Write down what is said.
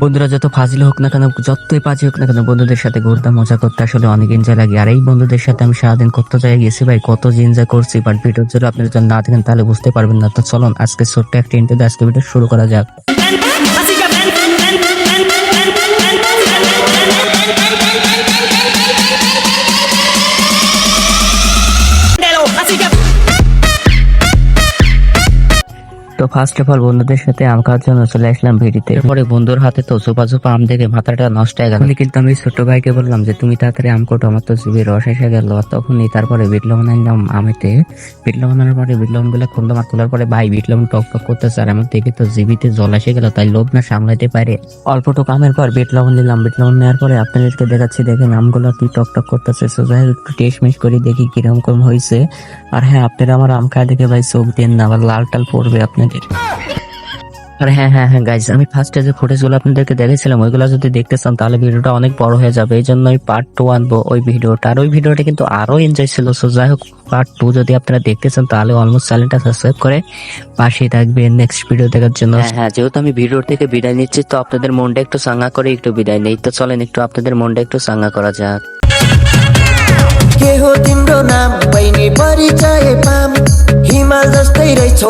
বন্ধুরা যত ফাজিল হোক না কেন, যতই বাজে হোক না কেন, বন্ধুদের সাথে ঘুরতে মজা করতে আসলে অনেক এনজয় লাগে। আর এই বন্ধুদের সাথে আমি সারাদিন কত জায়গায় গেছি ভাই, কত যে এনজয় করছি, বাট ভিডিও যদি আপনারা যদি না দেখেন তাহলে বুঝতে পারবেন না। তো চলুন আজকে ছোট্ট একটা ইন্টারভিউ দিয়ে আজকে ভিডিও শুরু করা যাক। তো ফার্স্ট অফ অল বন্ধুদের সাথে আম খাওয়ার জন্য চলে আসলাম ভিডিতে। এরপরে বন্ধুর হাতে তো চোপা চোপা আম দেখে মাথাটা নষ্ট হয়ে গেল। কিন্তু আমি ছোট ভাইকে বললাম যে তুমি তাড়াতাড়ি আম কোটো, আমার তো জিভে রস এসে গেল। তখনই তারপরে বিট লবণ আনলাম আমেতে। বিট লবণ আনার পরে বিট লবণ গুলো খুললাম, আর খোলার পরে ভাই বিট লবণ টক টক করতেছে, আর আমার দেখে তো জিভিতে জল এসে গেল। তাই লোভ না সামলাতে পারে অল্প টক আমের পর বিট লবণ নিলাম। বিট লবণ নেওয়ার পরে আপনাদেরকে দেখাচ্ছি, দেখেন আমগুলো কি টক টক করতেছে। সো যাই হোক একটু টেস্ট মিস করে দেখি কিরকম হয়েছে। আর হ্যাঁ, আপনারা আমার আম খাওয়া দেখে ভাই চোখ দেন না, আবার লাল টাল পড়বে আপনাদের। আর হ্যাঁ হ্যাঁ হ্যাঁ গাইজ, আমি ফার্স্টে যে ফুটেজগুলো আপনাদেরকে দেখেছিলাম ওইগুলো যদি দেখতে চান তাহলে ভিডিওটা অনেক বড় হয়ে যাবে। এই জন্য আমি পার্ট 2 আনবো ওই ভিডিওটা। আর ওই ভিডিওটা কিন্তু আরো এনজয় ছিল। সো যাই হোক পার্ট 2 যদি আপনারা দেখতে চান তাহলে অলমোস্ট চ্যানেলটা সাবস্ক্রাইব করে পাশেই থাকবেন নেক্সট ভিডিও দেখার জন্য। হ্যাঁ, যেহেতু আমি ভিডিও থেকে বিদায় নিচ্ছি, তো আপনাদের মনটা একটু চাঙ্গা করে একটু বিদায় নেই। তো চলেন একটু আপনাদের মনটা একটু চাঙ্গা করা যাক। के हो तिम्रो नाम बहिनी परिचय पाम हिमाल जस्तै रहेछौ।